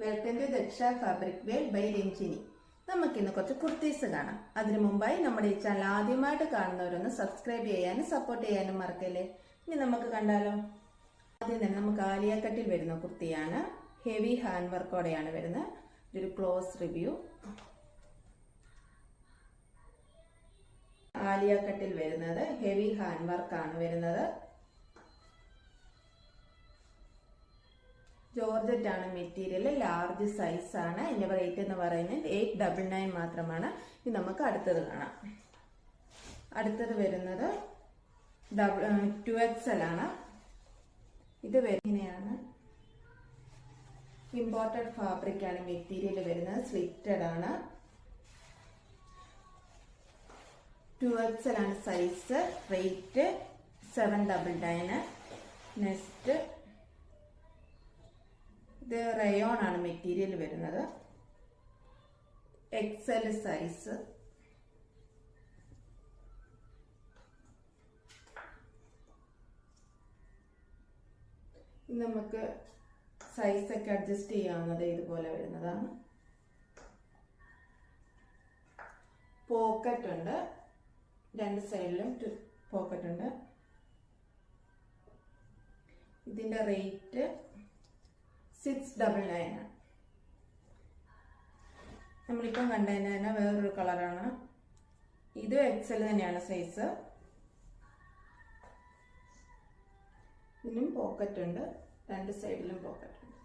Welcome to Daksha fabric world by Ranjini. നമുക്കിന്ന് കുറച്ച് കുർത്തീസ് കാണാം. അതിനു മുമ്പായി നമ്മുടെ ഈ ചാനൽ ആദ്യമായിട്ട് കാണുന്നവരൊന്ന് സബ്സ്ക്രൈബ് ചെയ്യാനും സപ്പോർട്ട് ചെയ്യാനും മറക്കല്ലേ. ഇനി നമുക്ക് കണ്ടാലോ. ആദ്യം തന്നെ നമുക്ക് ആലിയ കട്ടിൽ വരുന്ന കുർത്തിയാണ്. ഹെവി ഹാൻഡ് വർക്കോടെയാണ് വരുന്നത്. ഇതൊരു ക്ലോസ് റിവ്യൂ. ആലിയ കട്ടിൽ വരുന്നത് ഹെവി ഹാൻഡ് വർക്കാണ് വരുന്നത്. ജോർജറ്റ് ആണ് മെറ്റീരിയൽ. ലാർജ് സൈസ് ആണ്. ഇതിന്റെ റേറ്റ് എന്ന് പറയുന്നത് 899 മാത്രമാണ്. ഇനി നമുക്ക് അടുത്തത് കാണാം. അടുത്തത് വരുന്നത് 2XL ആണ്. ഇത് വരുന്നതാണ്. ഇമ്പോർട്ടഡ് ഫാബ്രിക് ആണ് മെറ്റീരിയൽ വരുന്നത്. സ്ലിറ്റഡ് ആണ്. 2XL ആണ് സൈസ്. റേറ്റ് 799. നെക്സ്റ്റ് ഇത് റയോൺ ആണ് മെറ്റീരിയൽ വരുന്നത്. XL size. നമുക്ക് സൈസ് ഒക്കെ അഡ്ജസ്റ്റ് ചെയ്യാവുന്നത് ഇതുപോലെ വരുന്നതാണ്. പോക്കറ്റ് ഉണ്ട്. രണ്ട് സൈഡിലും പോക്കറ്റ് ഉണ്ട്. ഇതിന്റെ റേറ്റ് 699 ആണ്. നമ്മളിപ്പം കണ്ടതിന് തന്നെ വേറൊരു കളറാണ്. ഇത് XL തന്നെയാണ് സൈസ്. ഇതിനും പോക്കറ്റ് ഉണ്ട്. രണ്ട് സൈഡിലും പോക്കറ്റ് ഉണ്ട്.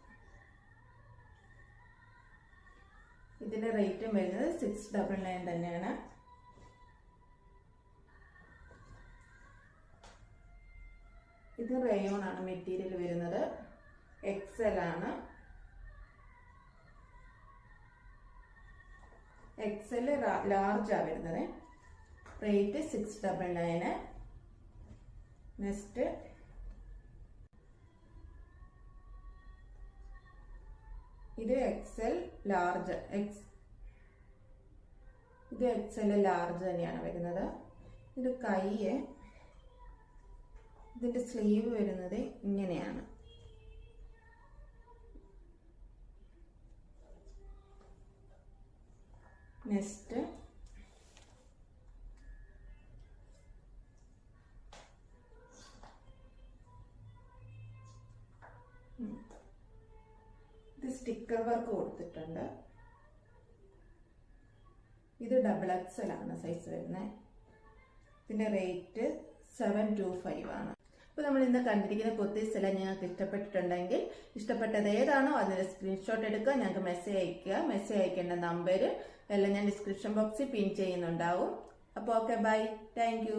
ഇതിന്റെ റേറ്റും വരുന്നത് 699 തന്നെയാണ്. ഇത് റയോൺ ആണ് മെറ്റീരിയൽ വരുന്നത്. XL ആണ്. XL ലാർജ് ആ വരുന്നത്. റേറ്റ് 699. നെക്സ്റ്റ് ഇത് XL ലാർജ്. ഇത് XL ലാർജ് തന്നെയാണ് വരുന്നത്. ഇത് കൈയ്യ്. ഇതിന്റെ സ്ലീവ് വരുന്നത് ഇങ്ങനെയാണ്. നെക്സ്റ്റ് ഇത് സ്റ്റിക്കർ വർക്ക് കൊടുത്തിട്ടുണ്ട്. ഇത് XXL ആണ് സൈസ് വരുന്നത്. ഇതിന്റെ റേറ്റ് 725 ആണ്. അപ്പോൾ നമ്മൾ ഇന്ന് കണ്ടിരിക്കുന്ന കുർത്തീസ് എല്ലാം ഞങ്ങൾക്ക് ഇഷ്ടപ്പെട്ടിട്ടുണ്ടെങ്കിൽ ഇഷ്ടപ്പെട്ടത് ഏതാണോ അതിന്റെ സ്ക്രീൻഷോട്ട് എടുക്കുക, ഞങ്ങൾക്ക് മെസ്സേജ് അയക്കുക. മെസ്സേജ് അയക്കേണ്ട നമ്പർ എല്ലാം ഞാൻ ഡിസ്ക്രിപ്ഷൻ ബോക്സിൽ പിൻ ചെയ്യുന്നുണ്ടാവും. അപ്പോൾ ഓക്കെ, ബൈ, താങ്ക് യു.